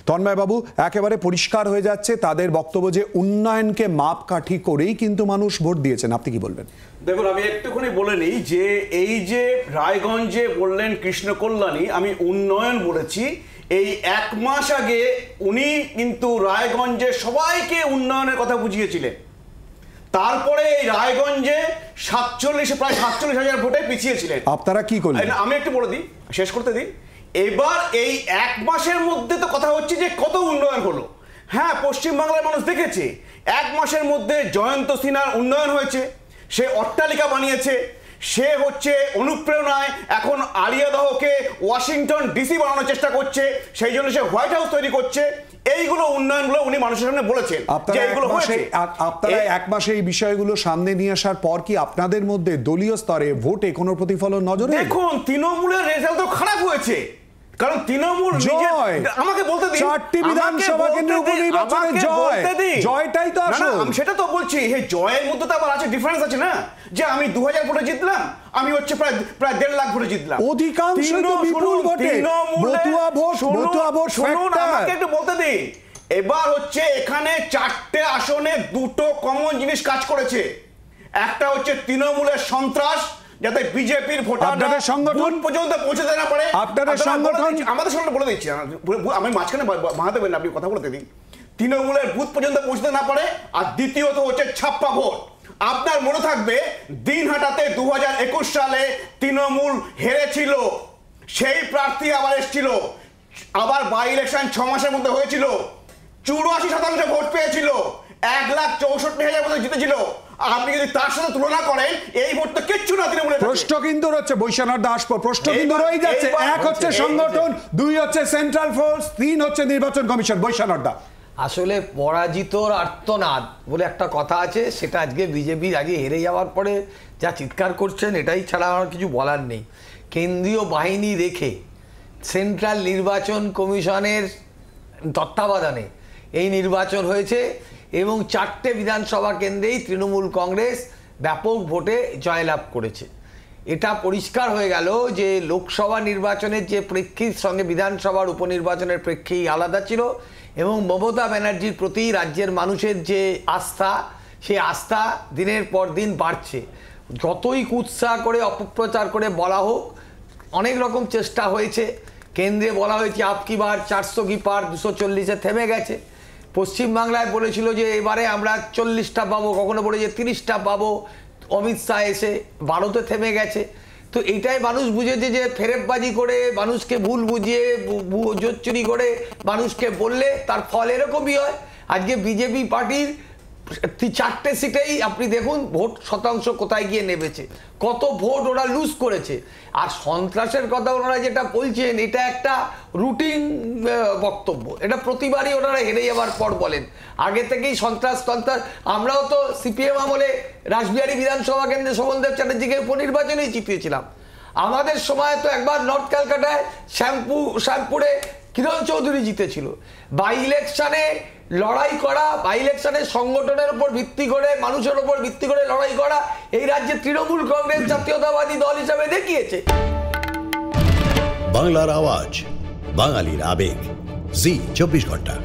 তন্ময়বাবু, একেবারে পরিষ্কার হয়ে যাচ্ছে তাদের বক্তব্য যে উন্নয়নকে মাপকাঠি করেই কিন্তু মানুষ ভোট দিয়েছেন। আপনি কি বলবেন? দেখুন, আমি একটুখানি বলে নিই যে এই যে রায়গঞ্জে বললেন কৃষ্ণ কল্যাণী, আমি উন্নয়ন বলেছি। এই 1 মাস আগে উনি কিন্তু রায়গঞ্জে সবাইকে উন্নয়নের কথা বুঝিয়েছিলেন। তারপরে এই রায়গঞ্জে প্রায় 47,000 ভোটে পিছিয়েছিলেন। আপনারা কি করলেন? আমি একটু বলে দিই, শেষ করতে দিই। এবার এই 1 মাসের মধ্যে তো কথা হচ্ছে যে কত উন্নয়ন হলো। হ্যাঁ, পশ্চিমবাংলার মানুষ দেখেছে 1 মাসের মধ্যে জয়ন্ত সিনহার উন্নয়ন হয়েছে, সে অট্টালিকা বানিয়েছে, সে হচ্ছে অনুপ্রেরণায় এখন আলিয়াদহকে ওয়াশিংটন ডিসি বানানোর চেষ্টা করছে, সেই জন্য সে হোয়াইট হাউস তৈরি করছে। এইগুলো উন্নয়নগুলো উনি মানুষের সামনে বলেছেন যে এইগুলো হয়েছে। আপনারা 1 মাসে এই বিষয়গুলো সামনে নিয়ে আসার পর কি আপনাদের মধ্যে দলীয় স্তরে ভোটে কোনো প্রতিফলন নজরে? দেখুন, তৃণমূলের রেজাল্ট তো খারাপ হয়েছে, কারণ তৃণমূল আমাকে বলতে দিন, 4টি বিধানসভা কেন্দ্রের উপনির্বাচনে জয়টাই তো আসল। আমি সেটা তো বলছি, এই জয়ের মধ্যে তো আবার আছে ডিফারেন্স আছে না, যে আমি 2000 ভোটে জিতলাম, আমি হচ্ছে প্রায় 1.5 লাখ ভোটে জিতলাম। অধিকাংশ তো বিপুল ভোটে, বতুয়া ভোট শুনুন, আমাকে একটু বলতে দিন। এবার হচ্ছে এখানে 4টে আসনে 2টো কমন জিনিস কাজ করেছে। একটা হচ্ছে তৃণমূলের সন্ত্রাস, যাতে বিজেপির ভোটাররা সংগঠন পর্যন্ত পৌঁছতে না পারে। আপনাদের সংগঠন, আমাদের সংগঠন বলে দিচ্ছি, আমি মাঝখানে বাঁধাতে পারি না, আপনি কথা বলতে দিন। তৃণমূলের বুথ পর্যন্ত পৌঁছতে না পারে। আর দ্বিতীয়ত হচ্ছে ছাপ্পা ভোট। আপনার মনে থাকবে দিনহাটাতে 2021 সালে তৃণমূল হেরেছিল, সেই প্রার্থী আবার এসেছিল, আবার বাই ইলেকশন 6 মাসের মধ্যে হয়েছিল, 84% ভোট পেয়েছিল, 1,64,000 ভোটে জিতেছিল। আপনি যদি তার সাথে তুলনা করেন, এই ভোট তো কিচ্ছু না তৃণমূলের। প্রশ্ন কিন্তু হচ্ছে বৈশ্বনাথ দাস, প্রশ্ন কিন্তু রয়ে যাচ্ছে। 1 হচ্ছে সংগঠন, 2 হচ্ছে সেন্ট্রাল ফোর্স, 3 হচ্ছে নির্বাচন কমিশন। বৈশ্বনাথ দা, আসলে পরাজিতর আর্তনাদ বলে একটা কথা আছে, সেটা আজকে বিজেপি আগে হেরে যাওয়ার পরে যা চিৎকার করছেন, এটাই ছাড়া আমার কিছু বলার নেই। কেন্দ্রীয় বাহিনী রেখে সেন্ট্রাল নির্বাচন কমিশনের তত্ত্বাবধানে এই নির্বাচন হয়েছে এবং 4টে বিধানসভা কেন্দ্রেই তৃণমূল কংগ্রেস ব্যাপক ভোটে জয়লাভ করেছে। এটা পরিষ্কার হয়ে গেল যে লোকসভা নির্বাচনের যে প্রেক্ষিত সঙ্গে বিধানসভার উপনির্বাচনের প্রেক্ষী আলাদা ছিল এবং মমতা ব্যানার্জির প্রতি রাজ্যের মানুষের যে আস্থা, সেই আস্থা দিনের পর দিন বাড়ছে। যতই কুৎসা করে অপপ্রচার করে বলা হোক, অনেক রকম চেষ্টা হয়েছে। কেন্দ্রে বলা হয়েছে আপকি বার 400 কি পার, 240-এ থেমে গেছে। পশ্চিমবাংলায় বলেছিল যে এবারে আমরা 40টা পাবো, কখনো বলেছে 30টা পাবো। অমিত শাহ এসে 12তে থেমে গেছে। তো এইটাই মানুষ বুঝেছে যে ফেরেববাজি করে, মানুষকে ভুল বুঝিয়ে, জোচ্চুরি করে মানুষকে বললে তার ফল এরকমই হয়। আজকে বিজেপি পার্টির 4টে সিটেই আপনি দেখুন ভোট শতাংশ কোথায় গিয়ে নেমেছে, কত ভোট ওরা লুজ করেছে। আর সন্ত্রাসের কথা ওনারা যেটা বলছেন, এটা একটা রুটিন বক্তব্য, এটা প্রতিবারই ওনারা হেরে যাওয়ার পর বলেন। আগে থেকেই সন্ত্রাস। আমরাও তো সিপিএম আমলে রাসবিহারী বিধানসভা কেন্দ্রে শোভনদেব চ্যাটার্জিকে উপনির্বাচনেই জিতিয়েছিলাম। আমাদের সময় তো একবার নর্থ ক্যালকাটায় শ্যামপুরে কিরণ চৌধুরী জিতেছিল। বাই ইলেকশনে লড়াই করা, বাই ইলেকশনে সংগঠনের উপর ভিত্তি করে, মানুষের উপর ভিত্তি করে লড়াই করা এই রাজ্যে তৃণমূল কংগ্রেস জাতীয়তাবাদী দল হিসাবে দেখিয়েছে। বাংলার আওয়াজ, বাঙালির আবেগ, জি 24 ঘন্টা।